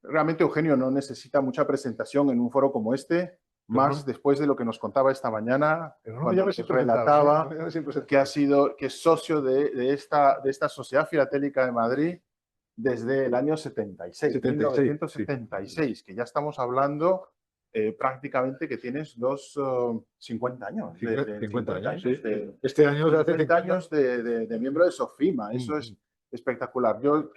realmente Eugenio no necesita mucha presentación en un foro como este, Pero más después de lo que nos contaba esta mañana, no me cuando llames nos sin presentarme, ¿eh? No relataba me llames sin presentarme. que es socio de esta Sociedad Filatélica de Madrid desde el año 76, 76, sí. 1976, que ya estamos hablando prácticamente que tienes 50 años. 50 años, sí. De, Este año se hace 50 50. años de miembro de SOFIMA. Eso es espectacular. Yo,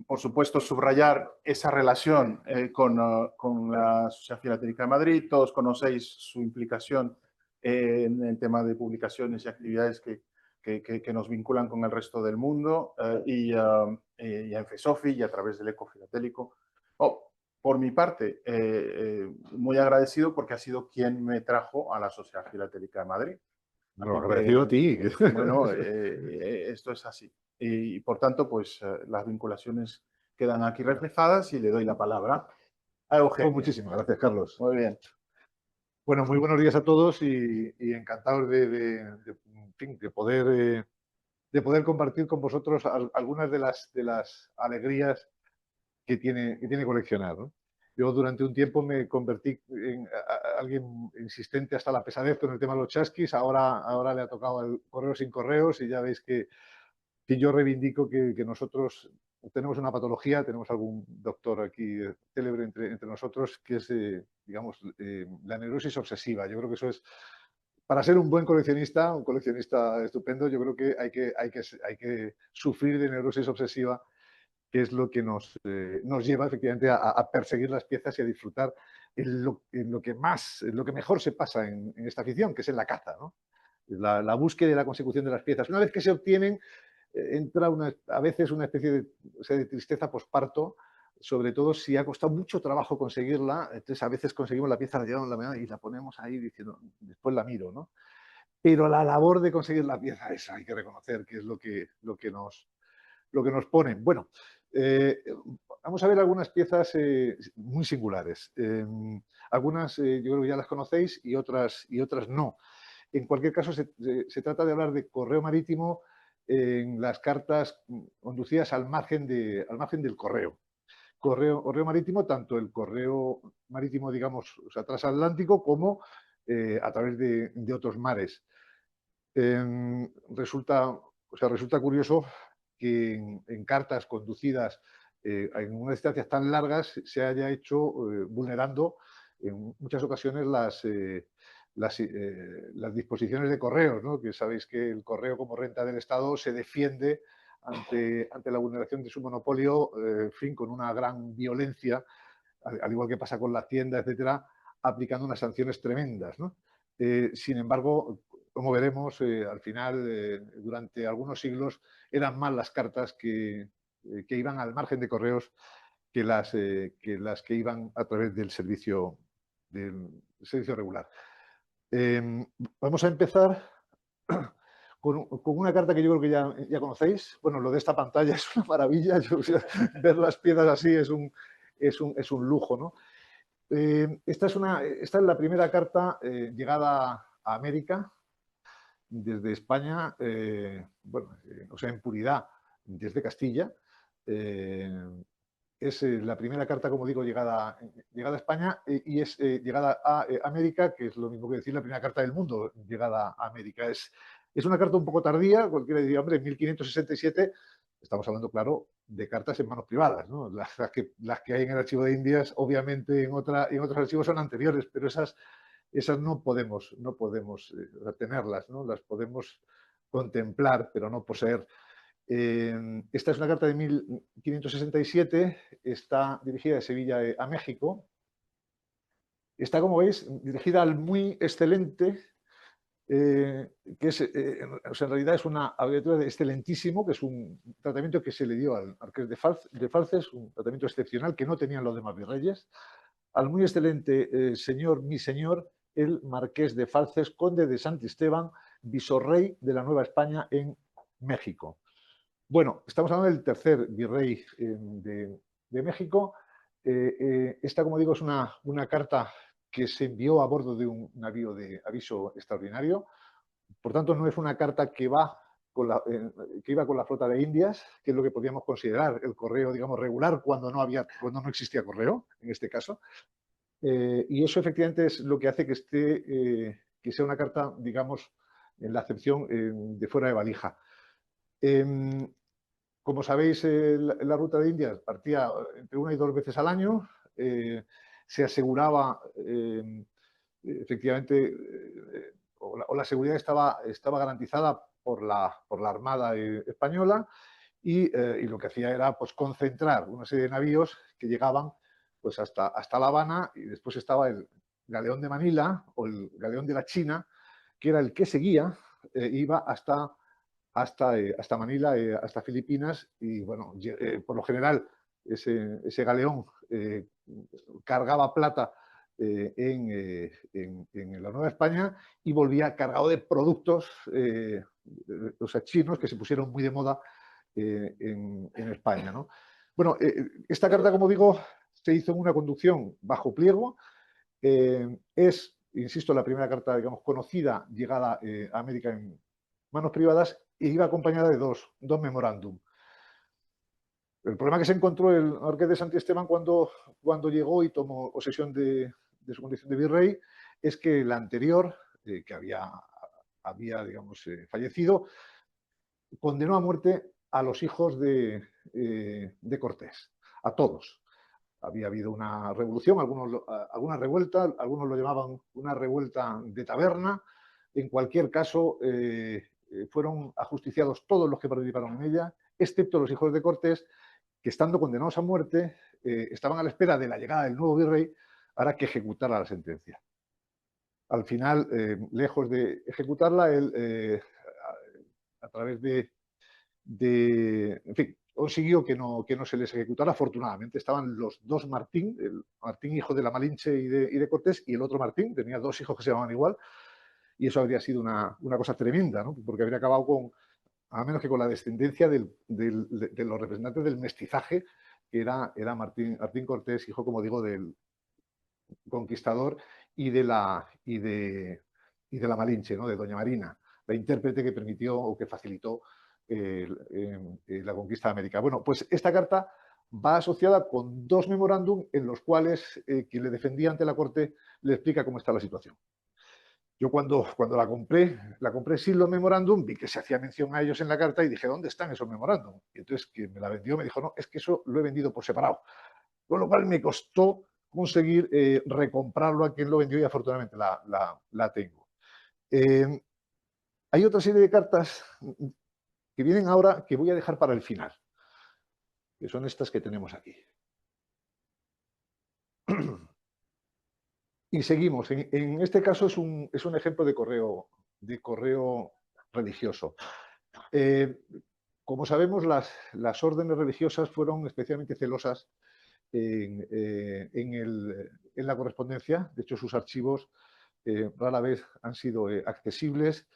por supuesto, subrayar esa relación con la Sociedad Filatélica de Madrid. Todos conocéis su implicación en el tema de publicaciones y actividades que nos vinculan con el resto del mundo y a FESOFI y a través del Eco Filatélico. Por mi parte, muy agradecido porque ha sido quien me trajo a la Sociedad Filatélica de Madrid. No, agradecido a ti. Bueno, esto es así. Y por tanto, pues las vinculaciones quedan aquí reflejadas y le doy la palabra a Eugenio. Pues muchísimas gracias, Carlos. Muy bien. Bueno, muy buenos días a todos y encantados en fin, de poder compartir con vosotros algunas de las alegrías que tiene coleccionar, ¿no? Yo durante un tiempo me convertí en alguien insistente hasta la pesadez con el tema de los chasquis. Ahora le ha tocado el correo sin correos y ya veis que yo reivindico que nosotros tenemos una patología, tenemos algún doctor aquí célebre entre nosotros, que es, digamos, la neurosis obsesiva. Yo creo que eso es, para ser un buen coleccionista, un coleccionista estupendo, yo creo que hay que sufrir de neurosis obsesiva, que es lo que nos lleva efectivamente a perseguir las piezas y a disfrutar en lo que mejor se pasa en esta afición, que es en la caza, ¿no? La búsqueda y la consecución de las piezas. Una vez que se obtienen, entra a veces una especie de tristeza posparto, sobre todo si ha costado mucho trabajo conseguirla. Entonces, a veces conseguimos la pieza, la llevamos en la mano y la ponemos ahí diciendo, después la miro, ¿no? Pero la labor de conseguir la pieza, esa hay que reconocer que es lo que nos ponen. Bueno, vamos a ver algunas piezas muy singulares. Algunas yo creo que ya las conocéis y otras no. En cualquier caso, se trata de hablar de correo marítimo en las cartas conducidas al margen del correo. Correo marítimo, tanto el correo marítimo, digamos, o sea, transatlántico, como a través de otros mares. Resulta curioso que en cartas conducidas en unas distancias tan largas se haya hecho vulnerando en muchas ocasiones las disposiciones de correos, ¿no? Que sabéis que el correo como renta del Estado se defiende ante la vulneración de su monopolio, en fin, con una gran violencia, al igual que pasa con la Hacienda, etcétera, aplicando unas sanciones tremendas, ¿no? Sin embargo, como veremos, al final, durante algunos siglos, eran más las cartas que iban al margen de correos que las que iban a través del servicio regular. Vamos a empezar con una carta que yo creo que ya conocéis. Bueno, lo de esta pantalla es una maravilla. Ver las piezas así es un lujo, ¿no? Esta es la primera carta llegada a América desde España, o sea, en puridad, desde Castilla. Es la primera carta, como digo, llegada a España y es llegada a América, que es lo mismo que decir la primera carta del mundo llegada a América. Es una carta un poco tardía, cualquiera diría, hombre, en 1567, estamos hablando, claro, de cartas en manos privadas, ¿no? Las que hay en el archivo de Indias, obviamente en otros archivos son anteriores, pero esas no podemos tenerlas, ¿no? Las podemos contemplar, pero no poseer. Esta es una carta de 1567, está dirigida de Sevilla a México. Está, como veis, dirigida al muy excelente, que es, o sea, en realidad es una abreviatura de excelentísimo, que es un tratamiento que se le dio al marqués de Falces, un tratamiento excepcional que no tenían los demás virreyes. Al muy excelente señor, mi señor, el marqués de Falces, conde de Santisteban, visorrey de la Nueva España en México. Bueno, estamos hablando del tercer virrey de México. Esta, como digo, es una carta que se envió a bordo de un navío de aviso extraordinario. Por tanto, no es una carta que va que iba con la flota de Indias, que es lo que podíamos considerar el correo, digamos, regular cuando no existía correo, en este caso. Y eso efectivamente es lo que hace que sea una carta, digamos, en la acepción de fuera de valija. Como sabéis, la ruta de Indias partía entre 1 y 2 veces al año. Se aseguraba, efectivamente, o la seguridad estaba garantizada por la Armada española y lo que hacía era pues, concentrar una serie de navíos que llegaban pues, hasta La Habana, y después estaba el galeón de Manila o el galeón de la China, que era el que seguía, iba hasta Manila, hasta Filipinas, y bueno, por lo general ese galeón cargaba plata en la Nueva España y volvía cargado de productos, o sea, chinos, que se pusieron muy de moda en España, ¿no? Bueno, esta carta, como digo, se hizo en una conducción bajo pliego. Es, insisto, la primera carta, digamos, conocida llegada a América en manos privadas, e iba acompañada de dos memorándum. El problema que se encontró el marqués de Santisteban cuando llegó y tomó posesión de su condición de virrey es que el anterior, que había digamos, fallecido, condenó a muerte a los hijos de Cortés, a todos. Había habido una revolución, alguna revuelta, algunos lo llamaban una revuelta de taberna. En cualquier caso, fueron ajusticiados todos los que participaron en ella, excepto los hijos de Cortés, que estando condenados a muerte, estaban a la espera de la llegada del nuevo virrey para que ejecutara la sentencia. Al final, lejos de ejecutarla, él, a través en fin, consiguió que no se les ejecutara. Afortunadamente estaban los dos Martín, el Martín hijo de la Malinche y de Cortés, y el otro Martín, tenía dos hijos que se llamaban igual, y eso habría sido una cosa tremenda, ¿no? Porque habría acabado a menos que con la descendencia de los representantes del mestizaje, que era Martín Cortés, hijo, como digo, del conquistador y de la Malinche, ¿no? De doña Marina, la intérprete que permitió o que facilitó la conquista de América. Bueno, pues esta carta va asociada con dos memorándum en los cuales quien le defendía ante la corte le explica cómo está la situación. Yo cuando la compré sin los memorándum, vi que se hacía mención a ellos en la carta y dije, ¿dónde están esos memorándum? Y entonces quien me la vendió me dijo, no, es que eso lo he vendido por separado. Con lo cual me costó conseguir recomprarlo a quien lo vendió y afortunadamente la tengo. Hay otra serie de cartas que vienen ahora que voy a dejar para el final, que son estas que tenemos aquí. Y seguimos. En este caso es un ejemplo de correo religioso. Como sabemos, las órdenes religiosas fueron especialmente celosas en la correspondencia. De hecho, sus archivos rara vez han sido accesibles.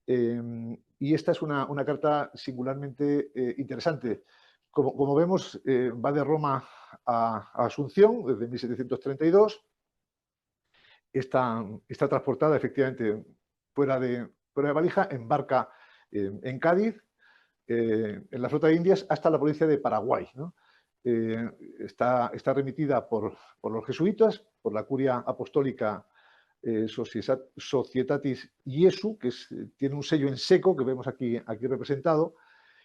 Y esta es una carta singularmente interesante. Como vemos, va de Roma a Asunción desde 1732. Está transportada efectivamente fuera de valija, embarca en Cádiz, en la flota de Indias, hasta la provincia de Paraguay, ¿no? Está remitida por los jesuitas, por la curia apostólica Societatis Iesu, que tiene un sello en seco que vemos aquí representado,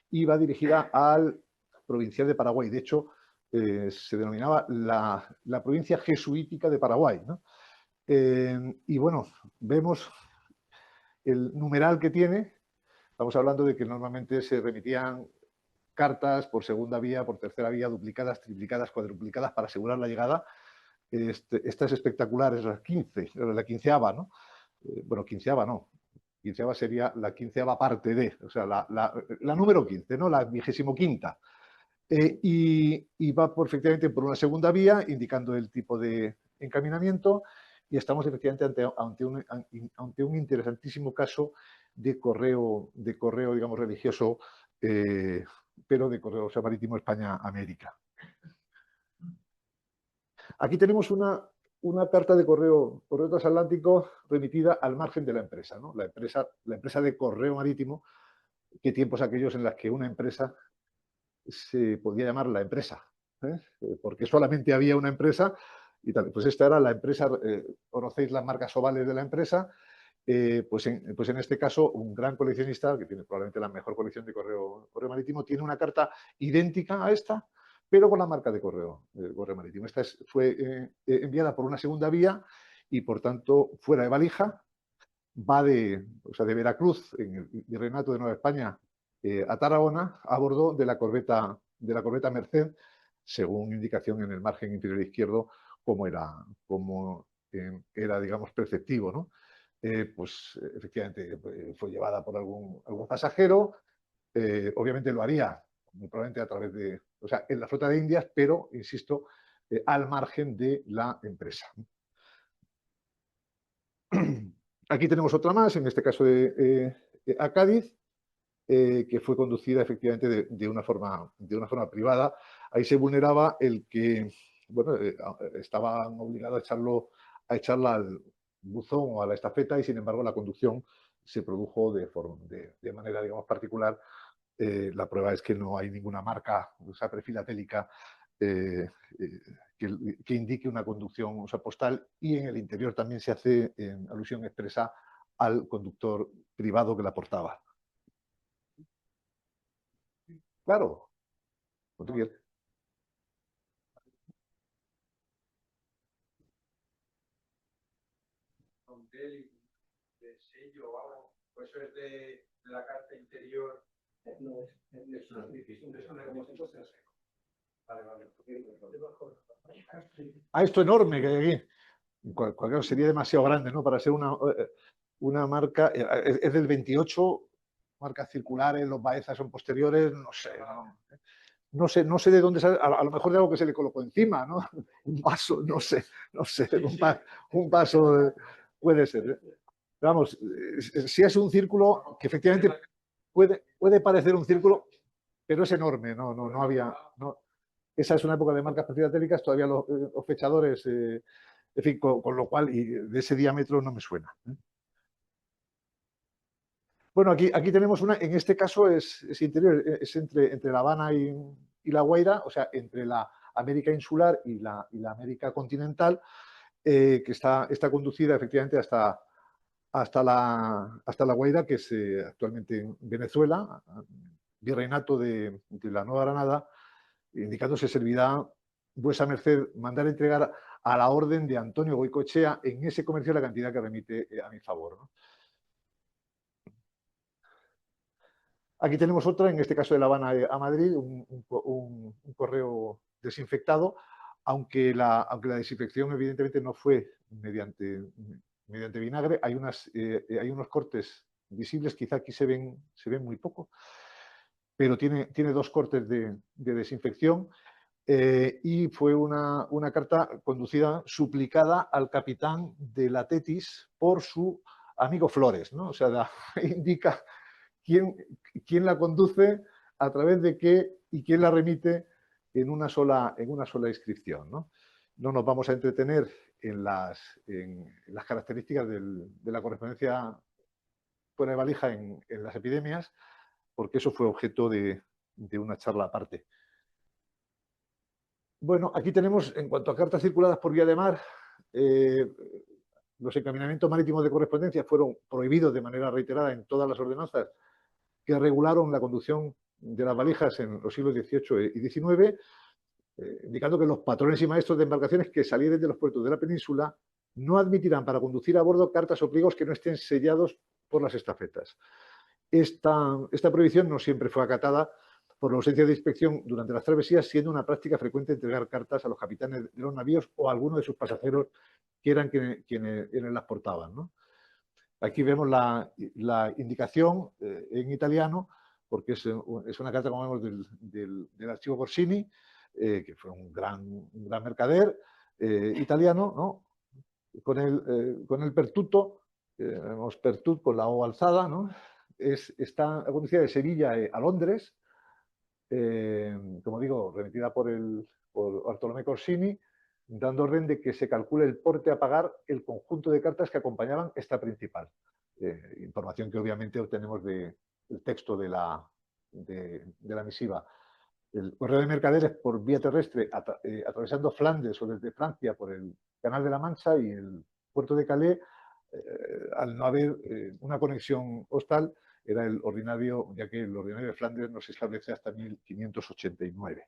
y va dirigida al provincial de Paraguay. De hecho, se denominaba la provincia jesuítica de Paraguay, ¿no? Y bueno, vemos el numeral que tiene. Estamos hablando de que normalmente se remitían cartas por segunda vía, por tercera vía, duplicadas, triplicadas, cuadruplicadas para asegurar la llegada. Esta es espectacular, es la 15, la quinceava, ¿no? Bueno, quinceava no. Quinceava sería la quinceava parte de, o sea, la número 15, ¿no? La 25ª. Y va efectivamente por una segunda vía, indicando el tipo de encaminamiento, y estamos efectivamente ante un interesantísimo caso de correo digamos, religioso, pero de correo, o sea, marítimo España-América. Aquí tenemos una carta de correo transatlántico remitida al margen de la empresa, ¿no? La empresa de correo marítimo qué tiempos aquellos en los que una empresa se podía llamar la empresa, porque solamente había una empresa y tal. Pues esta era la empresa, conocéis las marcas ovales de la empresa, pues en este caso un gran coleccionista, que tiene probablemente la mejor colección de correo marítimo, tiene una carta idéntica a esta, pero con la marca de correo marítimo. Esta fue enviada por una segunda vía y, por tanto, fuera de valija, va de Veracruz, en el Virreinato de Nueva España, a Tarragona, a bordo de la corbeta Merced, según indicación en el margen inferior izquierdo, como era, digamos, perceptivo, ¿no? Pues efectivamente fue llevada por algún pasajero, obviamente lo haría probablemente a través o sea, en la flota de Indias, pero, insisto, al margen de la empresa. Aquí tenemos otra más, en este caso a Cádiz, que fue conducida efectivamente de una forma privada. Ahí se vulneraba el que, bueno, estaban obligados a echarla al buzón o a la estafeta, y sin embargo la conducción se produjo de manera, digamos, particular. La prueba es que no hay ninguna marca, o sea, prefilatélica, que indique una conducción, o sea, postal, y en el interior también se hace alusión expresa al conductor privado que la portaba. Claro, cuando tú quieras. De sello o algo, pues eso es de la carta interior. No, es una Esto enorme que hay aquí. Cualquiera sería demasiado grande, ¿no? Para ser una marca. Es del 28, marcas circulares, los Baezas son posteriores, no sé. No sé de dónde sale, a lo mejor de algo que se le colocó encima, ¿no? Un vaso, no sé, un vaso puede ser. Vamos, si es un círculo que efectivamente puede parecer un círculo, pero es enorme, no había. No. Esa es una época de marcas filatélicas, todavía los fechadores, en fin, con lo cual, y de ese diámetro no me suena. Bueno, aquí tenemos una, en este caso es interior, es entre La Habana y La Guaira, o sea, entre la América insular y la América continental, que está conducida efectivamente hasta la Guaira, que es actualmente en Venezuela, virreinato de la Nueva Granada, indicando se servirá vuesa merced mandar entregar a la orden de Antonio Goicoechea en ese comercio la cantidad que remite a mi favor, ¿no? Aquí tenemos otra, en este caso de La Habana a Madrid, un correo desinfectado, aunque la desinfección evidentemente no fue mediante vinagre. Hay unos cortes visibles, quizá aquí se ven muy poco, pero tiene dos cortes de desinfección, y fue una carta conducida, suplicada al capitán de la Tetis por su amigo Flores, ¿no? O sea, indica quién la conduce, a través de qué y quién la remite en una sola inscripción, ¿no? No nos vamos a entretener en las características de la correspondencia fuera de valija en las epidemias, porque eso fue objeto de una charla aparte. Bueno, aquí tenemos, en cuanto a cartas circuladas por vía de mar, los encaminamientos marítimos de correspondencia fueron prohibidos de manera reiterada en todas las ordenanzas que regularon la conducción de las valijas en los siglos XVIII y XIX, indicando que los patrones y maestros de embarcaciones que salieren de los puertos de la península no admitirán para conducir a bordo cartas o pliegos que no estén sellados por las estafetas. Esta prohibición no siempre fue acatada por la ausencia de inspección durante las travesías, siendo una práctica frecuente entregar cartas a los capitanes de los navíos o a algunos de sus pasajeros, que eran quienes las portaban, ¿no? Aquí vemos la indicación en italiano, porque es una carta, como vemos, del archivo Corsini, que fue un gran mercader italiano, ¿no? Con el pertuto, vemos pertut con la O alzada, ¿no? Está conducida de Sevilla a Londres, como digo, remitida por Bartolomé Corsini, dando orden de que se calcule el porte a pagar el conjunto de cartas que acompañaban esta principal. Información que obviamente obtenemos de texto de la misiva. El correo de mercaderes por vía terrestre, atravesando Flandes o desde Francia por el Canal de la Mancha y el puerto de Calais, al no haber una conexión hostal, era el ordinario, ya que el ordinario de Flandes no se establece hasta 1589.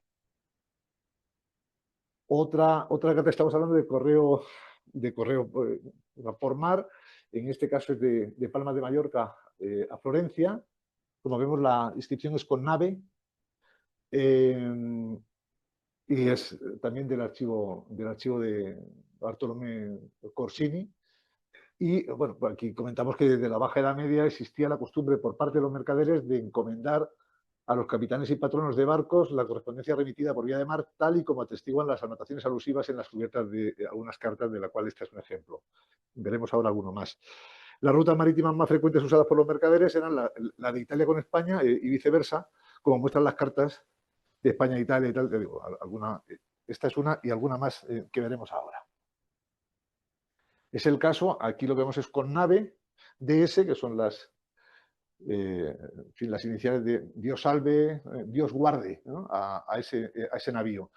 Otra carta, estamos hablando de correo por mar, en este caso es de Palma de Mallorca a Florencia. Como vemos, la inscripción es con nave, y es también del archivo de Bartolomé Corsini. Y bueno, aquí comentamos que desde la Baja Edad Media existía la costumbre por parte de los mercaderes de encomendar a los capitanes y patronos de barcos la correspondencia remitida por vía de mar, tal y como atestiguan las anotaciones alusivas en las cubiertas de algunas cartas, de la cual esta es un ejemplo. Veremos ahora alguno más. Las rutas marítimas más frecuentes usadas por los mercaderes eran la de Italia con España y viceversa, como muestran las cartas de España e Italia y tal. Te digo, esta es una y alguna más que veremos ahora. Es el caso, aquí lo que vemos es con nave, DS, que son las iniciales de Dios salve, Dios guarde, ¿no? a ese navío.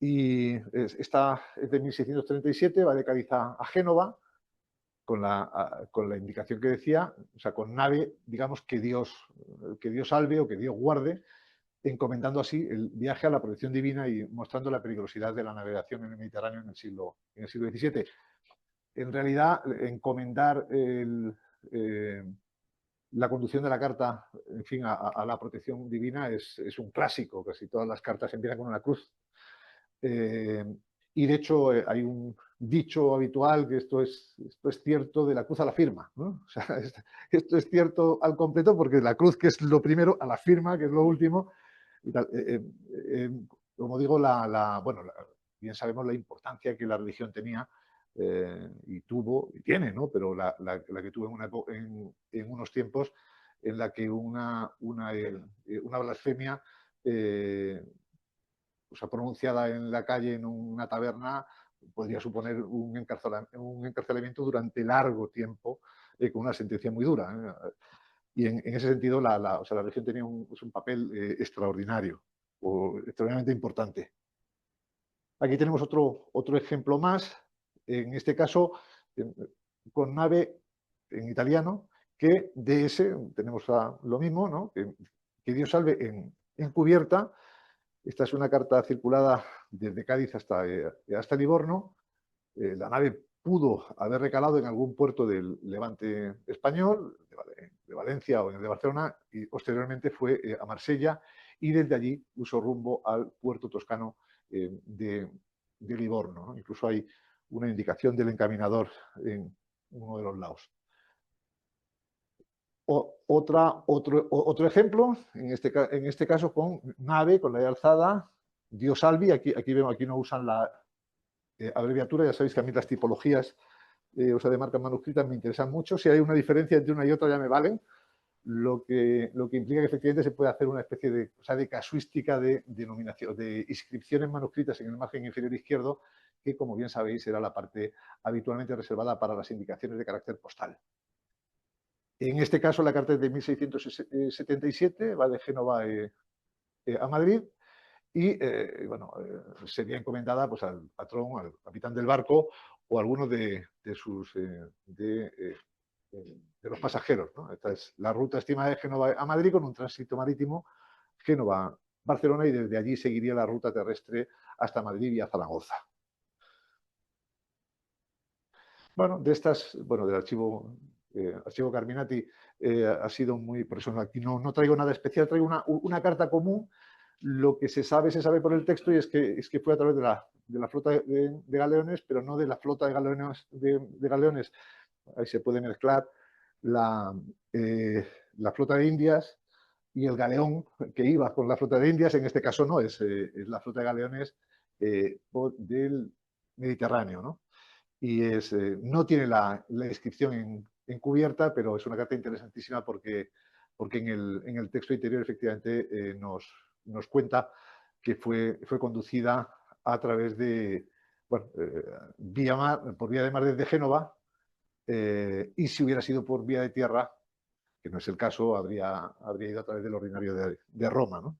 Y esta es de 1637, va de Cádiz a Génova, con la indicación que decía, o sea, con nave, digamos, que Dios salve o que Dios guarde, encomendando así el viaje a la protección divina y mostrando la peligrosidad de la navegación en el Mediterráneo en el siglo XVII. En realidad, encomendar la conducción de la carta, en fin, a la protección divina es un clásico. Casi todas las cartas empiezan con una cruz. Y de hecho hay un dicho habitual que esto es cierto de la cruz a la firma, ¿no? O sea, esto es cierto al completo porque la cruz, que es lo primero, a la firma, que es lo último. Y tal. Como digo, bien sabemos la importancia que la religión tenía y tuvo, y tiene, ¿no? Pero la que tuvo en unos tiempos en la que una blasfemia o sea, pronunciada en la calle, en una taberna, podría suponer un encarcelamiento durante largo tiempo, con una sentencia muy dura. Y en ese sentido, la religión tenía un papel extraordinario, o extraordinariamente importante. Aquí tenemos otro ejemplo más, en este caso con nave en italiano, que DS, tenemos lo mismo, ¿no? que Dios salve en cubierta. Esta es una carta circulada desde Cádiz hasta Livorno. La nave pudo haber recalado en algún puerto del Levante español, de Valencia o de Barcelona, y posteriormente fue a Marsella, y desde allí puso rumbo al puerto toscano de Livorno, ¿no? Incluso hay una indicación del encaminador en uno de los lados. Otro ejemplo, en este caso con nave, con la alzada, Dios salvi. Aquí vemos, aquí no usan la abreviatura. Ya sabéis que a mí las tipologías de marcas manuscritas me interesan mucho. Si hay una diferencia entre una y otra ya me valen, lo que implica que efectivamente se puede hacer una especie de casuística de denominación, de inscripciones manuscritas en el margen inferior izquierdo, que, como bien sabéis, era la parte habitualmente reservada para las indicaciones de carácter postal. En este caso, la carta es de 1677, va de Génova a Madrid, y bueno, sería encomendada pues, al patrón, al capitán del barco o a alguno de los pasajeros, ¿no? Esta es la ruta estimada de Génova a Madrid, con un tránsito marítimo Génova-Barcelona, y desde allí seguiría la ruta terrestre hasta Madrid y a Zaragoza. Bueno, del archivo Carminati ha sido muy... Por eso aquí no traigo nada especial, traigo una carta común. Lo que se sabe por el texto, y es que fue a través de la flota de galeones, pero no de la flota de galeones. Ahí se puede mezclar la flota de Indias y el galeón que iba con la flota de Indias. En este caso no, es la flota de galeones del Mediterráneo, ¿no? Y no tiene la inscripción en cubierta, pero es una carta interesantísima porque en el texto interior efectivamente nos cuenta que fue conducida a través de, bueno, por vía de mar desde Génova, y si hubiera sido por vía de tierra, que no es el caso, habría ido a través del ordinario de Roma, ¿no?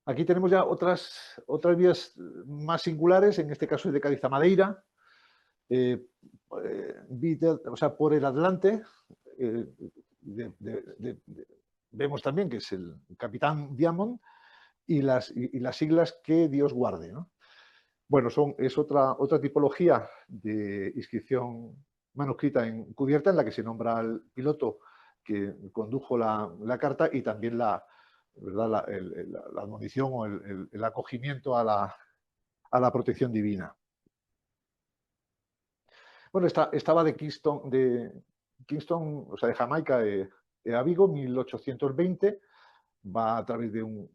Aquí tenemos ya otras vías más singulares, en este caso es de Cádiz a Madeira, o sea, por el Atlante. Vemos también que es el Capitán Diamond y las siglas que Dios guarde, ¿no? Bueno, es otra tipología de inscripción manuscrita encubierta en la que se nombra al piloto que condujo la carta y también ¿verdad? La admonición o el acogimiento a la protección divina. Bueno, estaba de Kingston, o sea, de Jamaica a Vigo, 1820, va a través de un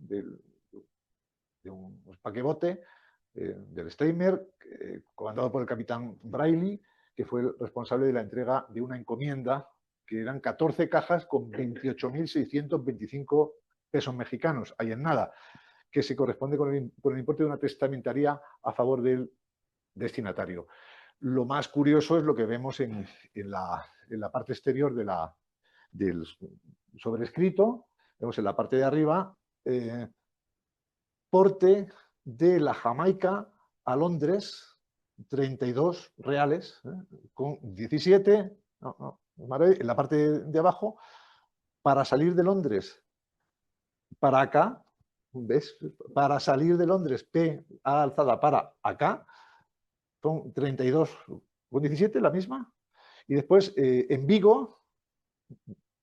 paquebote del Steimer, comandado por el capitán Braille, que fue el responsable de la entrega de una encomienda, que eran 14 cajas con 28.625 pesos mexicanos, ahí en nada, que se corresponde con el importe de una testamentaría a favor del destinatario. Lo más curioso es lo que vemos en la parte exterior del sobrescrito. Vemos en la parte de arriba, porte de la Jamaica a Londres, 32 reales, con 17, en la parte de abajo, para salir de Londres para acá, ¿ves? Para salir de Londres, P A alzada para acá, son 32 con 17, la misma. Y después en Vigo,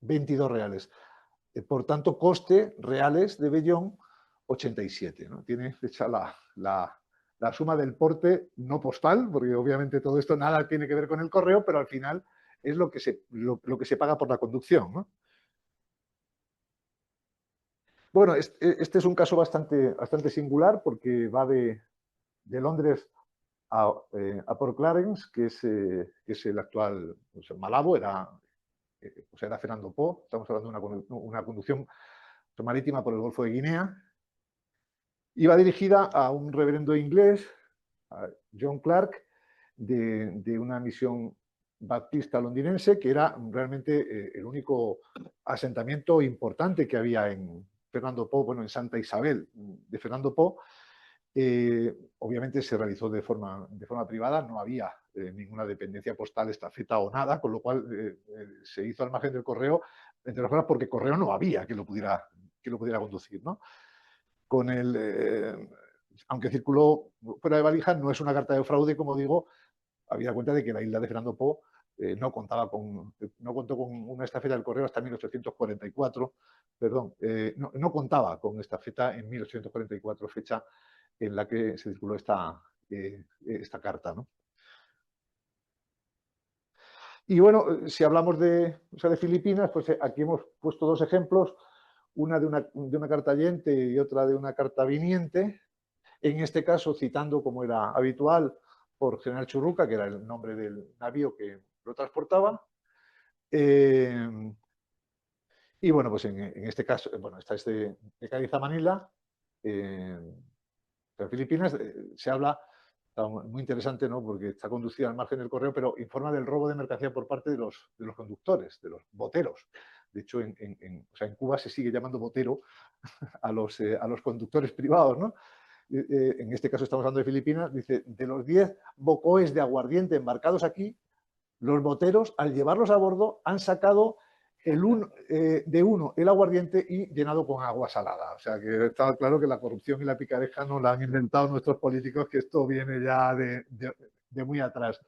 22 reales. Por tanto, coste reales de Bellón, 87. ¿No? Tiene fecha la suma del porte no postal, porque obviamente todo esto nada tiene que ver con el correo, pero al final es lo que se paga por la conducción, ¿no? Bueno, este es un caso bastante singular porque va de Londres a Port Clarence, que es el actual Malabo, era Fernando Po. Estamos hablando de una conducción marítima por el Golfo de Guinea. Iba dirigida a un reverendo inglés, a John Clark, de una misión baptista londinense, que era realmente el único asentamiento importante que había en Fernando Po, bueno, en Santa Isabel de Fernando Po. Obviamente se realizó de forma privada, no había ninguna dependencia postal, estafeta o nada, con lo cual se hizo al margen del correo, entre otras cosas porque correo no había que lo pudiera conducir, ¿no? Aunque circuló fuera de valija, no es una carta de fraude, como digo, habida cuenta de que la isla de Fernando Po no contó con una estafeta del correo hasta 1844, perdón, no contaba con estafeta en 1844, fecha en la que se circuló esta carta, ¿no? Y bueno, si hablamos de Filipinas, pues aquí hemos puesto dos ejemplos, una de una carta yente y otra de una carta viniente. En este caso, citando, como era habitual, por General Churruca, que era el nombre del navío que lo transportaba. Y bueno, pues en este caso, bueno, esta es de Cádiz a Manila. En Filipinas se habla, muy interesante, ¿no? Porque está conducida al margen del correo, pero informa del robo de mercancía por parte de los conductores, de los boteros. De hecho, en Cuba se sigue llamando botero a los conductores privados, ¿no? En este caso estamos hablando de Filipinas, dice, de los 10 bocoes de aguardiente embarcados aquí, los boteros, al llevarlos a bordo, han sacado de uno el aguardiente y llenado con agua salada. O sea, que estaba claro que la corrupción y la picaresca no la han inventado nuestros políticos, que esto viene ya de muy atrás.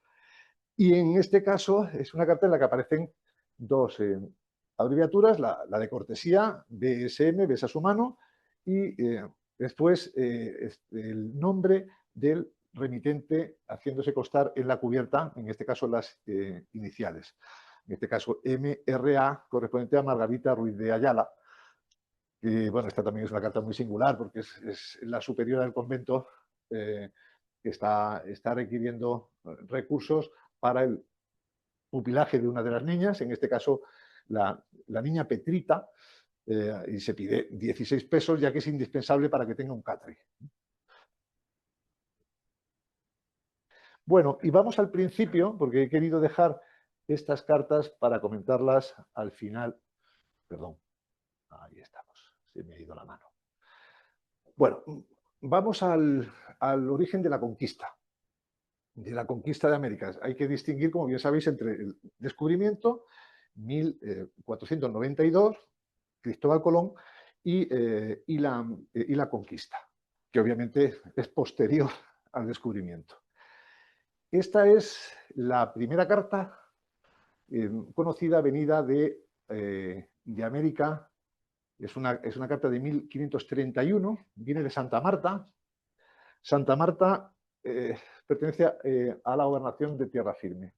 Y en este caso es una carta en la que aparecen dos abreviaturas, la de cortesía, BSM, besa su mano, y después el nombre del remitente haciéndose constar en la cubierta, en este caso las iniciales. En este caso MRA, correspondiente a Margarita Ruiz de Ayala. Y bueno, esta también es una carta muy singular porque es la superiora del convento que está requiriendo recursos para el pupilaje de una de las niñas, en este caso la niña Petrita, y se pide 16 pesos, ya que es indispensable para que tenga un catre. Bueno, y vamos al principio, porque he querido dejar estas cartas para comentarlas al final. Perdón, ahí estamos, se me ha ido la mano. Bueno, vamos al origen de la conquista de América. Hay que distinguir, como bien sabéis, entre el descubrimiento, 1492, Cristóbal Colón, y la conquista, que obviamente es posterior al descubrimiento. Esta es la primera carta conocida venida de América. Es una carta de 1531, viene de Santa Marta. Santa Marta pertenece a la gobernación de Tierra Firme.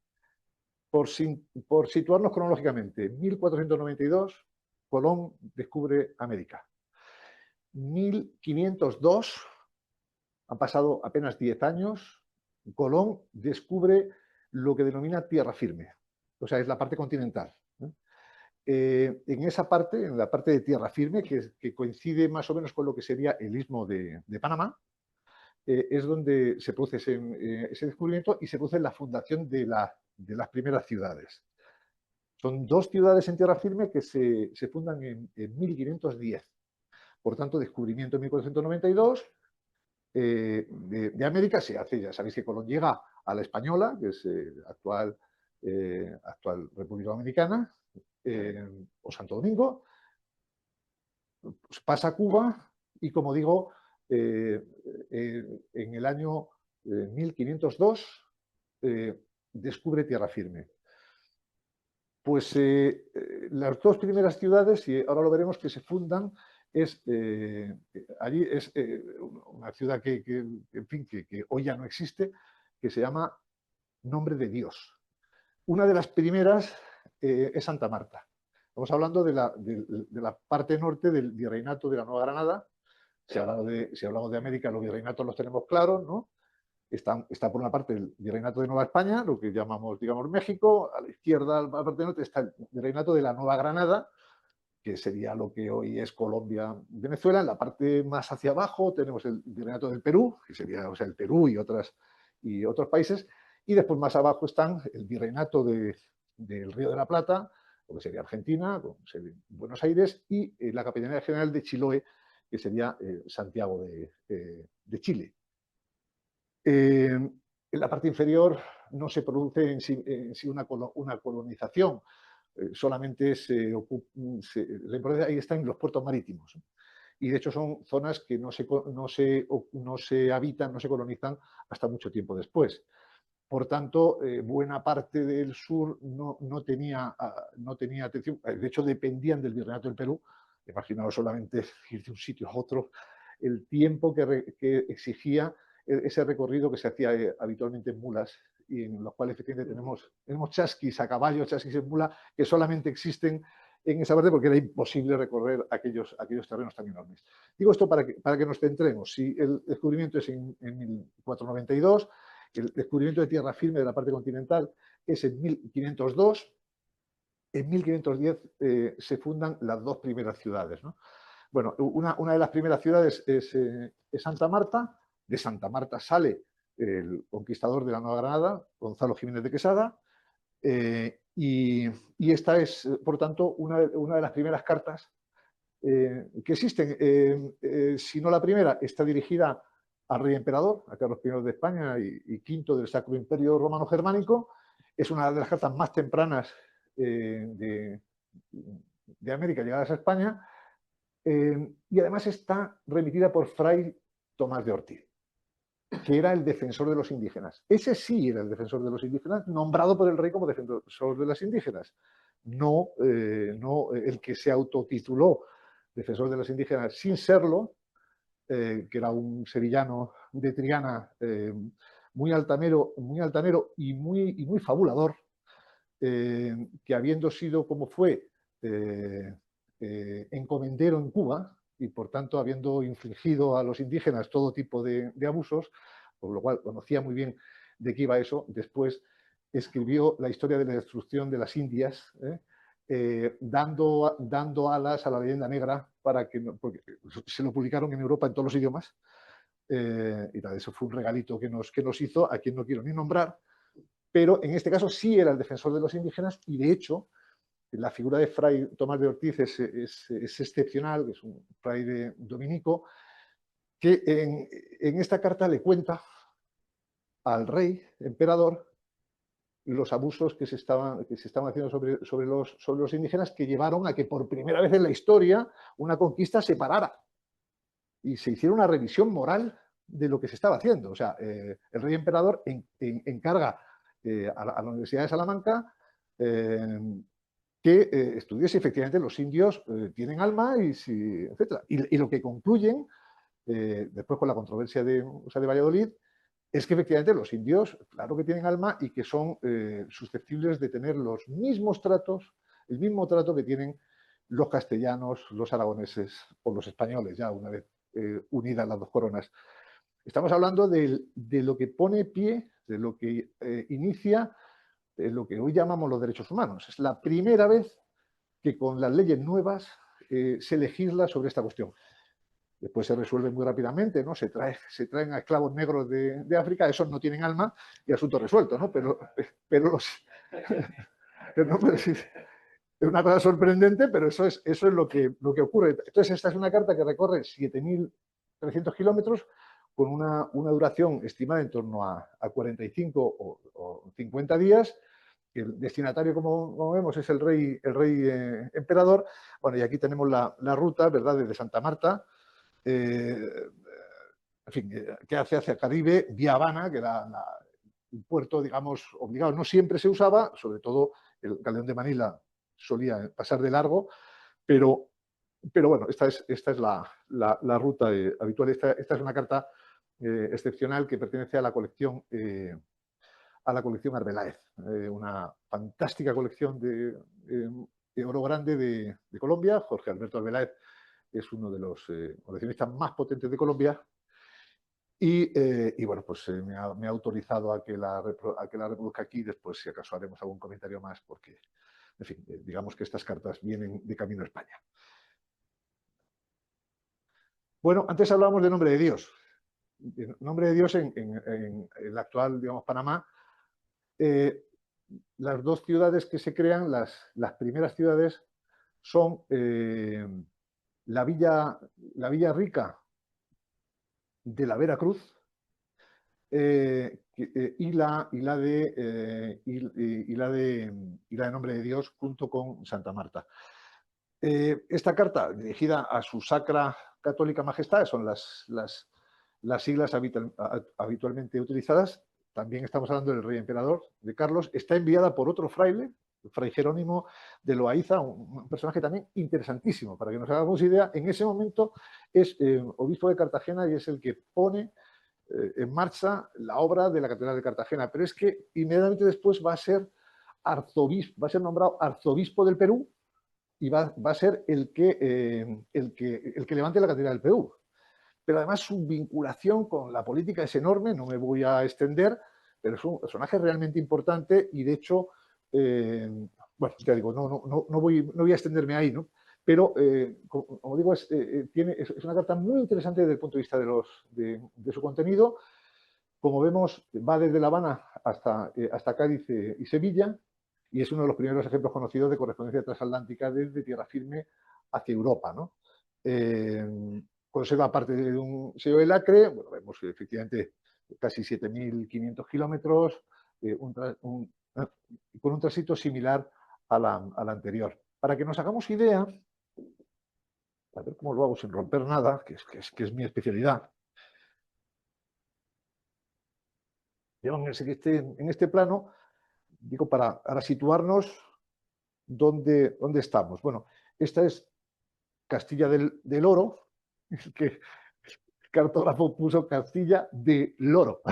Por situarnos cronológicamente, 1492, Colón descubre América. 1502, han pasado apenas 10 años, Colón descubre lo que denomina Tierra Firme, o sea, es la parte continental. En esa parte, en la parte de Tierra Firme, que coincide más o menos con lo que sería el istmo de Panamá, es donde se produce ese descubrimiento y se produce la fundación de las primeras ciudades. Son 2 ciudades en Tierra Firme que se fundan en 1510. Por tanto, descubrimiento en 1492 de América se hace. Ya sabéis que Colón llega a la Española, que es actual República Dominicana, o Santo Domingo, pues pasa a Cuba y, como digo, en el año 1502 descubre Tierra Firme. Pues las 2 primeras ciudades, y ahora lo veremos, que se fundan, allí es una ciudad que hoy ya no existe, que se llama Nombre de Dios. Una de las primeras es Santa Marta. Estamos hablando de la parte norte del virreinato de la Nueva Granada. Si hablamos de América, los virreinatos los tenemos claros, ¿no? Está por una parte el virreinato de Nueva España, lo que llamamos, digamos, México. A la izquierda, a la parte norte, está el virreinato de la Nueva Granada, que sería lo que hoy es Colombia, Venezuela. En la parte más hacia abajo tenemos el virreinato del Perú, que sería, o sea, el Perú y otros países. Y después más abajo están el virreinato del Río de la Plata, lo que sería Argentina, Buenos Aires, y la Capitanía General de Chiloé, que sería Santiago de Chile. En la parte inferior no se produce en sí una colonización, solamente la importancia ahí está en los puertos marítimos. Y de hecho son zonas que no se habitan, no se colonizan hasta mucho tiempo después. Por tanto, buena parte del sur no tenía atención. De hecho, dependían del virreinato del Perú. Imaginaos solamente ir de un sitio a otro, el tiempo que exigía ese recorrido que se hacía habitualmente en mulas, y en los cuales efectivamente tenemos chasquis a caballo, chasquis en mula, que solamente existen en esa parte porque era imposible recorrer aquellos terrenos tan enormes. Digo esto para que nos centremos. Si el descubrimiento es en 1492, el descubrimiento de Tierra Firme de la parte continental es en 1502. En 1510 se fundan las 2 primeras ciudades, ¿no? Bueno, una de las primeras ciudades es Santa Marta. De Santa Marta sale el conquistador de la Nueva Granada, Gonzalo Jiménez de Quesada, y esta es, por tanto, una de las primeras cartas que existen. Si no la primera, está dirigida al rey emperador, a Carlos I de España y V del Sacro Imperio Romano Germánico. Es una de las cartas más tempranas de América llegadas a España, y además está remitida por Fray Tomás de Ortiz, que era el defensor de los indígenas. Ese sí era el defensor de los indígenas, nombrado por el rey como defensor de los indígenas. No el que se autotituló defensor de los indígenas sin serlo, que era un sevillano de Triana, muy altanero y muy fabulador, que habiendo sido como fue encomendero en Cuba, y por tanto habiendo infligido a los indígenas todo tipo de abusos, por lo cual conocía muy bien de qué iba eso. Después escribió la historia de la destrucción de las Indias, dando alas a la leyenda negra, porque se lo publicaron en Europa en todos los idiomas, y tal, eso fue un regalito que nos hizo, a quien no quiero ni nombrar, pero en este caso sí era el defensor de los indígenas y, de hecho, la figura de Fray Tomás de Ortiz es excepcional, es un fraile dominico, que en esta carta le cuenta al rey, emperador, los abusos que se estaban haciendo sobre los indígenas, que llevaron a que por primera vez en la historia una conquista se parara y se hiciera una revisión moral de lo que se estaba haciendo. O sea, el rey emperador encarga a la Universidad de Salamanca que estudie si efectivamente los indios tienen alma, y si, etc. Y lo que concluyen, después con la controversia de Valladolid, es que efectivamente los indios, claro que tienen alma y que son susceptibles de tener los mismos tratos, el mismo trato que tienen los castellanos, los aragoneses o los españoles, ya una vez unidas las dos coronas. Estamos hablando de lo que pone pie, de lo que inicia lo que hoy llamamos los derechos humanos. Es la primera vez que con las leyes nuevas se legisla sobre esta cuestión. Después se resuelve muy rápidamente, ¿no? Se traen a esclavos negros de África, esos no tienen alma y asunto resuelto, ¿no? Pero los... no, pero sí, es una cosa sorprendente, pero eso es lo que ocurre. Entonces, esta es una carta que recorre 7.300 kilómetros con una duración estimada en torno a 45 o 50 días. El destinatario, como vemos, es el rey emperador. Bueno, y aquí tenemos la ruta, ¿verdad?, desde Santa Marta, en fin, que hace hacia Caribe, vía Habana, que era un puerto, digamos, obligado. No siempre se usaba, sobre todo el galeón de Manila solía pasar de largo, pero bueno, esta es la ruta habitual. Esta es una carta excepcional que pertenece a la colección Arbeláez, una fantástica colección de oro grande de Colombia. Jorge Alberto Arbeláez es uno de los coleccionistas más potentes de Colombia. Y bueno, pues me ha autorizado a que la reproduzca aquí. Después, si acaso, haremos algún comentario más, porque, en fin, digamos que estas cartas vienen de camino a España. Bueno, antes hablábamos de Nombre de Dios. Nombre de Dios en el actual, digamos, Panamá. Las dos ciudades que se crean, las primeras ciudades, son la Villa Rica de la Veracruz, y la de Nombre de Dios, junto con Santa Marta. Esta carta, dirigida a su Sacra Católica Majestad, son las siglas habitualmente utilizadas. También estamos hablando del rey emperador, de Carlos. Está enviada por otro fraile, Fray Jerónimo de Loaiza, un personaje también interesantísimo. Para que nos hagamos idea, en ese momento es obispo de Cartagena y es el que pone en marcha la obra de la Catedral de Cartagena. Pero es que inmediatamente después va a ser arzobispo, va a ser nombrado arzobispo del Perú, y va a ser el que levante la Catedral del Perú. Pero además su vinculación con la política es enorme, no me voy a extender, pero es un personaje realmente importante. Y de hecho, bueno, ya digo, no voy a extenderme ahí, ¿no? Pero, como digo, es una carta muy interesante desde el punto de vista de su contenido. Como vemos, va desde La Habana hasta Cádiz y Sevilla, y es uno de los primeros ejemplos conocidos de correspondencia transatlántica desde tierra firme hacia Europa, ¿no? Conserva parte de un sello de lacre. Bueno, vemos efectivamente casi 7.500 kilómetros, con un tránsito similar a la anterior. Para que nos hagamos idea, a ver cómo lo hago sin romper nada, que es mi especialidad. En este plano, digo, para situarnos dónde estamos. Bueno, esta es Castilla del Oro, que el cartógrafo puso Castilla del Oro,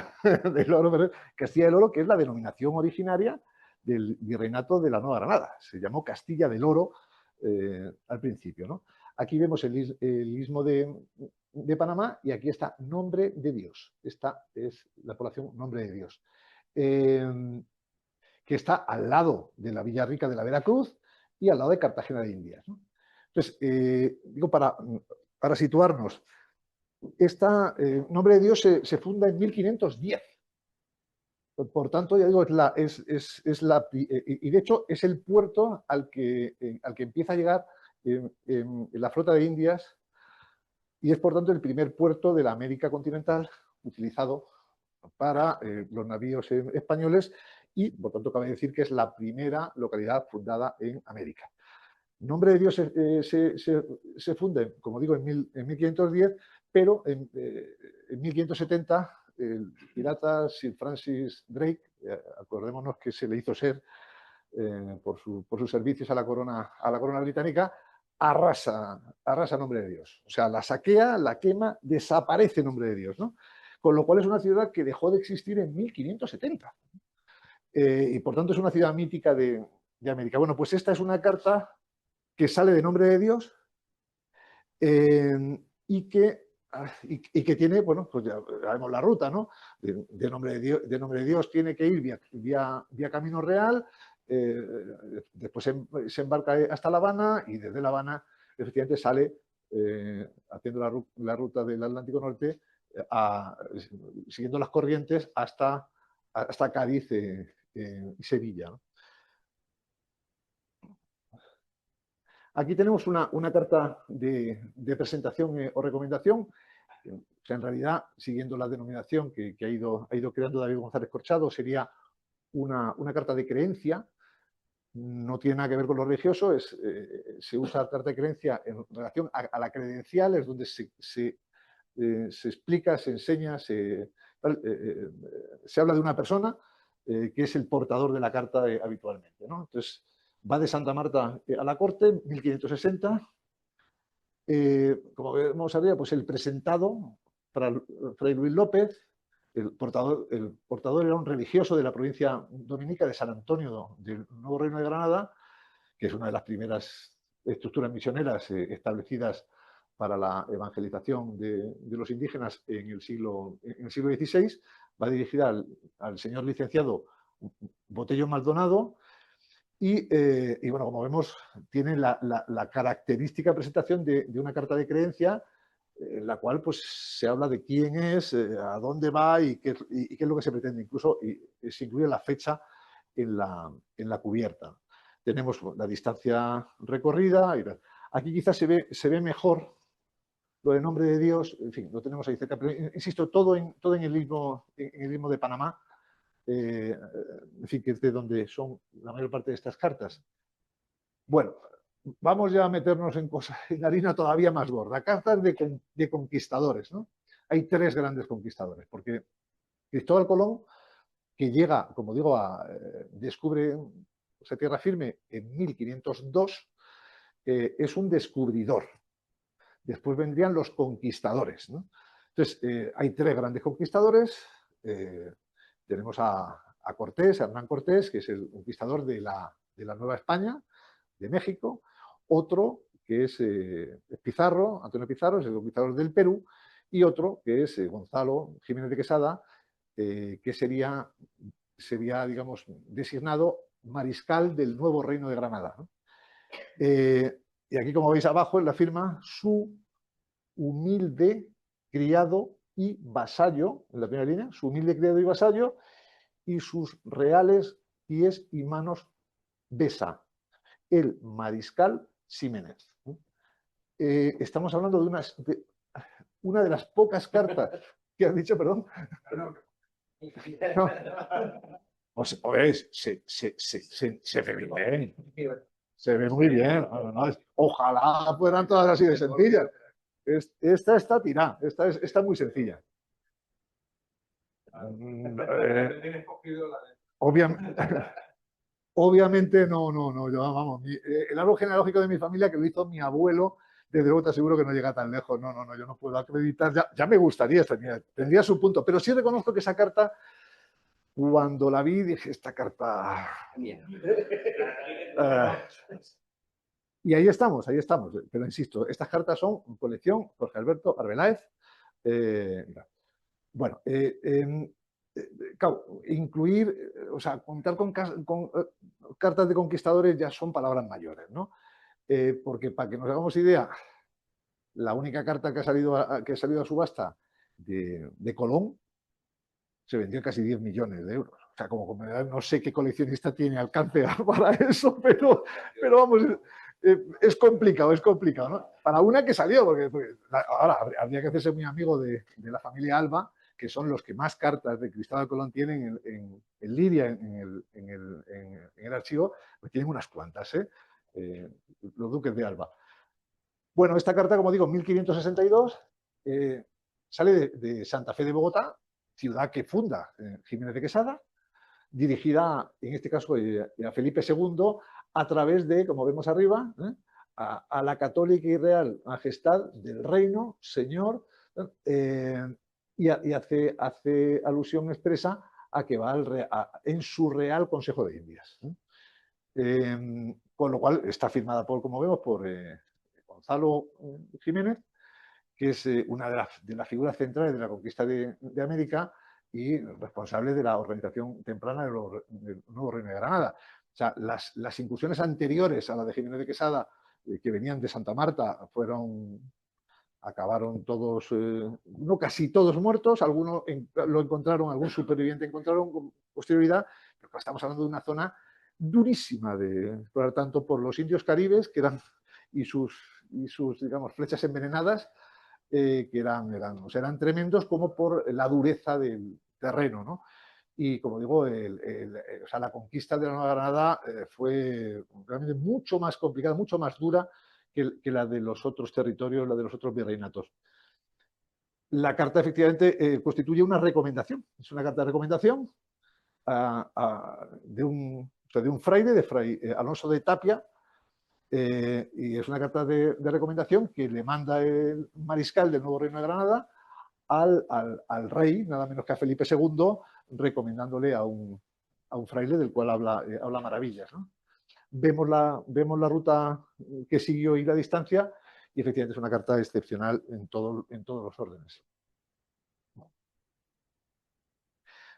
Castilla del Oro, que es la denominación originaria del virreinato de la Nueva Granada. Se llamó Castilla del Oro al principio, ¿no? Aquí vemos el istmo de Panamá, y aquí está Nombre de Dios. Esta es la población Nombre de Dios, que está al lado de la Villa Rica de la Veracruz y al lado de Cartagena de Indias, ¿no? Entonces, digo, para situarnos, Nombre de Dios se funda en 1510. Por tanto, ya digo, y de hecho es el puerto al que empieza a llegar la flota de Indias y es por tanto el primer puerto de la América continental utilizado para los navíos españoles y por tanto cabe decir que es la primera localidad fundada en América. Nombre de Dios se funde, como digo, en 1510, pero en 1570 el pirata Sir Francis Drake, acordémonos que se le hizo ser por sus servicios a la corona británica, arrasa Nombre de Dios. O sea, la saquea, la quema, desaparece Nombre de Dios, ¿no? Con lo cual es una ciudad que dejó de existir en 1570. Y por tanto es una ciudad mítica de América. Bueno, pues esta es una carta que sale de Nombre de Dios y que tiene, bueno, pues ya vemos la ruta, ¿no? De Nombre de Dios tiene que ir vía Camino Real, después se embarca hasta La Habana y desde La Habana efectivamente sale haciendo la ruta del Atlántico Norte, siguiendo las corrientes hasta Cádiz y Sevilla, ¿no? Aquí tenemos una carta de presentación o recomendación. O sea, en realidad, siguiendo la denominación que ha ido creando David González Corchado, sería una carta de creencia. No tiene nada que ver con lo religioso, se usa carta de creencia en relación a la credencial, es donde se explica, se enseña, se habla de una persona que es el portador de la carta habitualmente, ¿no? Entonces, va de Santa Marta a la corte, 1560. Como vemos arriba, pues el presentado, Fray Luis López, el portador era un religioso de la provincia dominica de San Antonio del Nuevo Reino de Granada, que es una de las primeras estructuras misioneras establecidas para la evangelización de los indígenas en el siglo XVI. Va dirigida al señor licenciado Botello Maldonado. Y bueno, como vemos, tiene la característica presentación de una carta de creencia en la cual pues, se habla de quién es, a dónde va y qué es lo que se pretende. Incluso se incluye la fecha en la cubierta. Tenemos la distancia recorrida. Aquí quizás se ve mejor lo de Nombre de Dios. En fin, lo tenemos ahí cerca. Pero insisto, todo en el istmo de Panamá. En fin, que es de donde son la mayor parte de estas cartas. Bueno, vamos ya a meternos en harina todavía más gorda. Cartas de conquistadores, ¿no? Hay tres grandes conquistadores, porque Cristóbal Colón, que llega, como digo, descubre esa tierra firme en 1502, es un descubridor. Después vendrían los conquistadores, ¿no? Entonces, hay tres grandes conquistadores. Tenemos a Cortés, a Hernán Cortés, que es el conquistador de la Nueva España, de México. Otro que es Pizarro, Antonio Pizarro, es el conquistador del Perú. Y otro que es Gonzalo Jiménez de Quesada, que sería, digamos, designado mariscal del nuevo Reino de Granada, ¿no? Y aquí, como veis abajo en la firma, su humilde criado y vasallo, en la primera línea, su humilde criado y vasallo, y sus reales pies y manos besa, el mariscal Ximénez. Estamos hablando de una de las pocas cartas que has dicho, perdón. No. Se ve bien. Se ve muy bien. Ojalá fueran todas así de sencillas. Esta está tirada, esta es muy sencilla. Obviamente no, yo, vamos, el árbol genealógico de mi familia, que lo hizo mi abuelo, desde luego te aseguro que no llega tan lejos. No, yo no puedo acreditar, ya me gustaría, tendría su punto, pero sí reconozco que esa carta, cuando la vi, dije, esta carta... y ahí estamos, pero insisto, estas cartas son colección Jorge Alberto Arbeláez. Bueno, claro, incluir, o sea, contar con cartas de conquistadores ya son palabras mayores, ¿no? Porque para que nos hagamos idea, la única carta que ha salido a subasta de Colón se vendió casi 10 millones de euros. O sea, como comprenderán, no sé qué coleccionista tiene alcance para eso, pero vamos, es complicado, ¿no? Para una que salió, porque ahora habría que hacerse muy amigo de la familia Alba, que son los que más cartas de Cristóbal Colón tienen en Lidia, en el archivo, pues tienen unas cuantas, los duques de Alba. Bueno, esta carta, como digo, 1562, sale de Santa Fe de Bogotá, ciudad que funda Jiménez de Quesada, dirigida, en este caso, a Felipe II, a través de, como vemos arriba, a la católica y real majestad del reino, señor, y hace alusión expresa a que va en su Real Consejo de Indias. Con lo cual está firmada, como vemos, por Gonzalo Jiménez, que es una de las figuras centrales de la conquista de América y responsable de la organización temprana del nuevo Reino de Granada. O sea, las incursiones anteriores a la de Jiménez de Quesada, que venían de Santa Marta, acabaron todos, no casi todos muertos, algunos lo encontraron, algún superviviente encontraron con posterioridad, pero estamos hablando de una zona durísima de explorar, tanto por los indios caribes, que eran, y sus digamos, flechas envenenadas, que eran tremendos, como por la dureza del terreno, ¿no? Y como digo, o sea, la conquista de la Nueva Granada fue realmente mucho más complicada, mucho más dura que la de los otros territorios, la de los otros virreinatos. La carta efectivamente constituye una recomendación, es una carta de recomendación de un fraile, de Fray Alonso de Tapia, y es una carta de recomendación que le manda el mariscal del nuevo Reino de Granada al rey, nada menos que a Felipe II, recomendándole a un fraile del cual habla maravillas, ¿no? Vemos la ruta que siguió y la distancia, y efectivamente es una carta excepcional en todos los órdenes.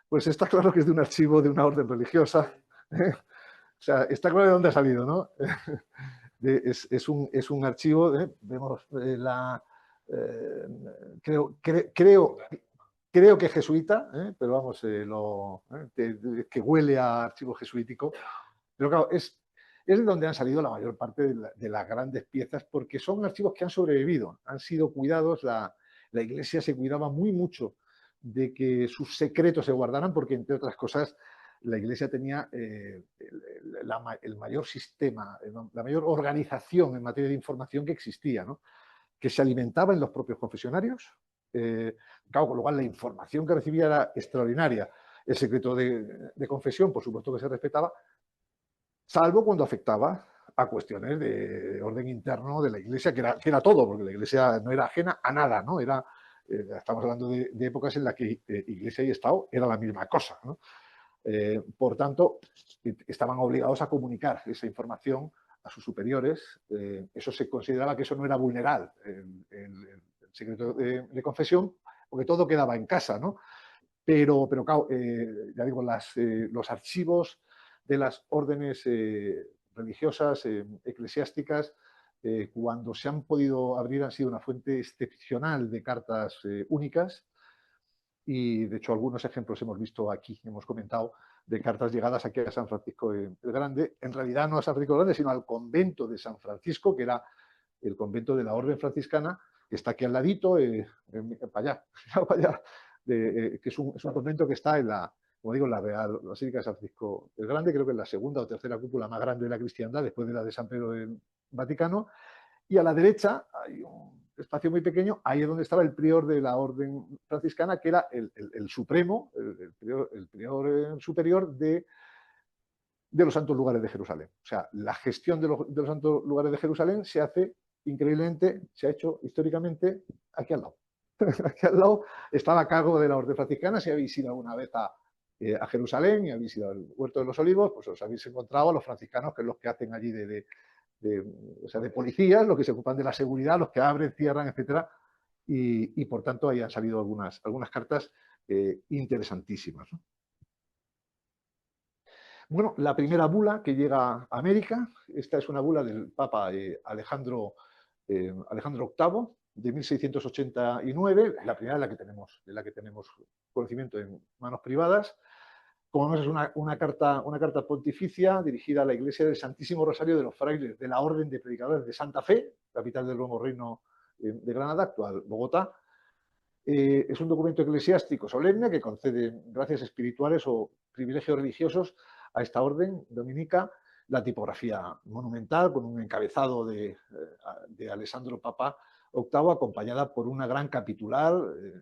Pues está claro que es de un archivo de una orden religiosa. O sea, está claro de dónde ha salido, ¿no? Es un archivo, vemos creo que jesuita, pero vamos, que huele a archivo jesuítico. Pero claro, es de donde han salido la mayor parte de las grandes piezas, porque son archivos que han sobrevivido, han sido cuidados, la Iglesia se cuidaba muy mucho de que sus secretos se guardaran, porque entre otras cosas la Iglesia tenía el mayor sistema, la mayor organización en materia de información que existía, ¿no? Que se alimentaba en los propios confesionarios. Claro, con lo cual la información que recibía era extraordinaria. El secreto de confesión, por supuesto que se respetaba, salvo cuando afectaba a cuestiones de orden interno de la Iglesia, que era todo, porque la Iglesia no era ajena a nada, ¿no? Estamos hablando de épocas en las que Iglesia y Estado era la misma cosa, ¿no? Por tanto, estaban obligados a comunicar esa información a sus superiores. Eso se consideraba que eso no era vulnerar el secreto de confesión, porque todo quedaba en casa, ¿no? Pero claro, ya digo, los archivos de las órdenes religiosas, eclesiásticas, cuando se han podido abrir, han sido una fuente excepcional de cartas únicas, y de hecho algunos ejemplos hemos visto aquí, hemos comentado, de cartas llegadas aquí a San Francisco el Grande, en realidad no a San Francisco el Grande, sino al convento de San Francisco, que era el convento de la Orden Franciscana, que está aquí al ladito, para allá, que es un convento que está en como digo, en la Real Basílica de San Francisco el Grande, creo que es la segunda o tercera cúpula más grande de la cristiandad, después de la de San Pedro del Vaticano, y a la derecha hay un espacio muy pequeño, ahí es donde estaba el prior de la Orden Franciscana, que era el supremo, el prior superior de los santos lugares de Jerusalén. O sea, la gestión de los santos lugares de Jerusalén se hace, increíblemente, se ha hecho históricamente aquí al lado. Aquí al lado estaba a cargo de la Orden Franciscana. Si habéis ido alguna vez a Jerusalén y habéis ido al Huerto de los Olivos, pues os habéis encontrado a los franciscanos, que es los que hacen allí de policías, los que se ocupan de la seguridad, los que abren, cierran, etcétera, y por tanto ahí han salido algunas cartas interesantísimas, ¿no? Bueno, la primera bula que llega a América, esta es una bula del Papa Alejandro VIII, de 1689, la primera de la que tenemos conocimiento en manos privadas, como vemos, es una carta pontificia dirigida a la Iglesia del Santísimo Rosario de los Frailes de la Orden de Predicadores de Santa Fe, capital del Nuevo Reino de Granada, actual Bogotá. Es un documento eclesiástico solemne que concede gracias espirituales o privilegios religiosos a esta orden dominica. La tipografía monumental con un encabezado de Alessandro Papa VIII, acompañada por una gran capitular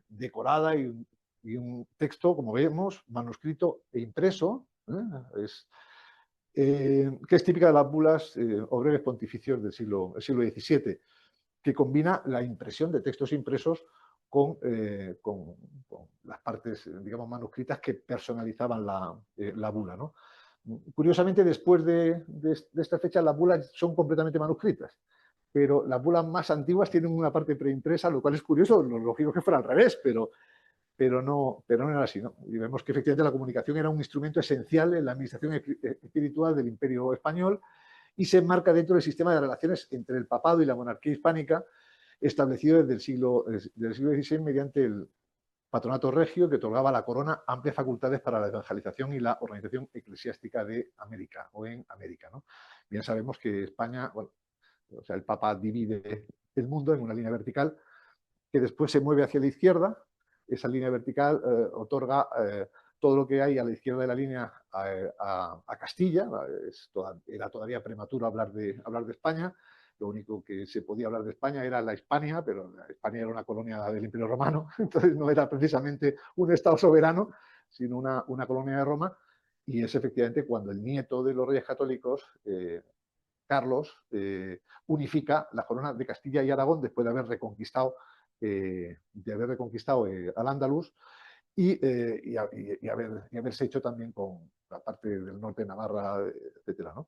decorada y un texto, como vemos, manuscrito e impreso, que es típica de las bulas o breves pontificios del siglo XVII, que combina la impresión de textos impresos con las partes, digamos, manuscritas que personalizaban la bula, ¿no? Curiosamente, después de esta fecha, las bulas son completamente manuscritas, pero las bulas más antiguas tienen una parte preimpresa, lo cual es curioso, lo lógico que fuera al revés, pero no era así, ¿no? Y vemos que efectivamente la comunicación era un instrumento esencial en la administración espiritual del Imperio Español y se enmarca dentro del sistema de relaciones entre el papado y la monarquía hispánica, establecido desde el siglo XVI mediante el Patronato Regio, que otorgaba a la corona amplias facultades para la evangelización y la organización eclesiástica de América, o en América, ¿no? Bien sabemos que España, bueno, o sea, el Papa divide el mundo en una línea vertical que después se mueve hacia la izquierda. Esa línea vertical otorga todo lo que hay a la izquierda de la línea a Castilla. Era todavía prematuro hablar de España. Lo único que se podía hablar de España era la Hispania, pero la Hispania era una colonia del Imperio Romano, entonces no era precisamente un Estado soberano, sino una colonia de Roma. Y es efectivamente cuando el nieto de los reyes católicos, Carlos, unifica la corona de Castilla y Aragón después de haber reconquistado al Andaluz y haberse hecho también con la parte del norte de Navarra, etcétera, ¿no?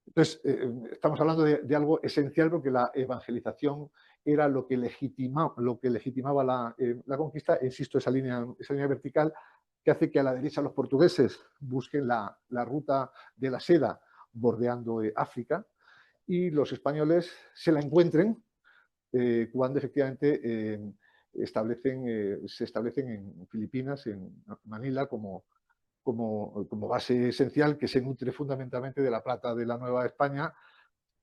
Entonces, estamos hablando de algo esencial porque la evangelización era lo que legitimaba la conquista. Insisto, esa línea vertical que hace que a la derecha los portugueses busquen la ruta de la seda bordeando África y los españoles se la encuentren cuando efectivamente se establecen en Filipinas, en Manila, como base esencial, que se nutre fundamentalmente de la plata de la Nueva España,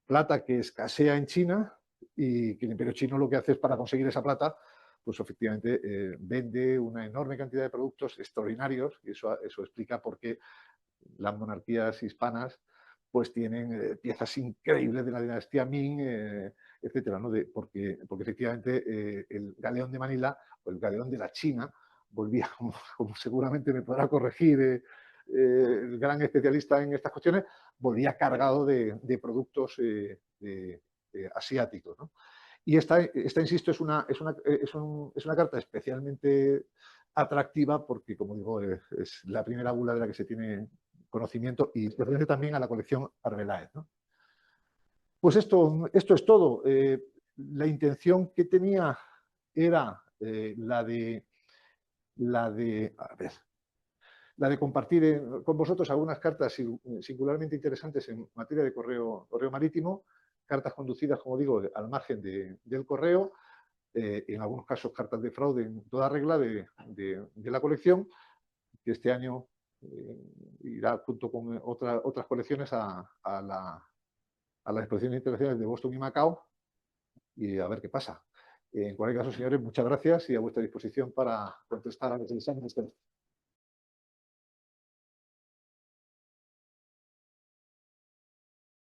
plata que escasea en China y que el Imperio Chino lo que hace es, para conseguir esa plata, pues efectivamente vende una enorme cantidad de productos extraordinarios, y eso explica por qué las monarquías hispanas pues tienen piezas increíbles de la dinastía Ming, etcétera, ¿no? Porque efectivamente el galeón de Manila o el galeón de la China volvía, como seguramente me podrá corregir el gran especialista en estas cuestiones, volvía cargado de productos asiáticos, ¿no? Y esta, insisto, es una carta especialmente atractiva porque, como digo, es la primera bula de la que se tiene conocimiento y pertenece también a la colección Arbeláez, ¿no? Pues esto es todo. La intención que tenía era la de compartir con vosotros algunas cartas singularmente interesantes en materia de correo marítimo, cartas conducidas, como digo, al margen del correo, en algunos casos cartas de fraude en toda regla de la colección, que este año irá junto con otras colecciones a las exposiciones internacionales de Boston y Macao, y a ver qué pasa. En cualquier caso, señores, muchas gracias y a vuestra disposición para contestar a los exámenes.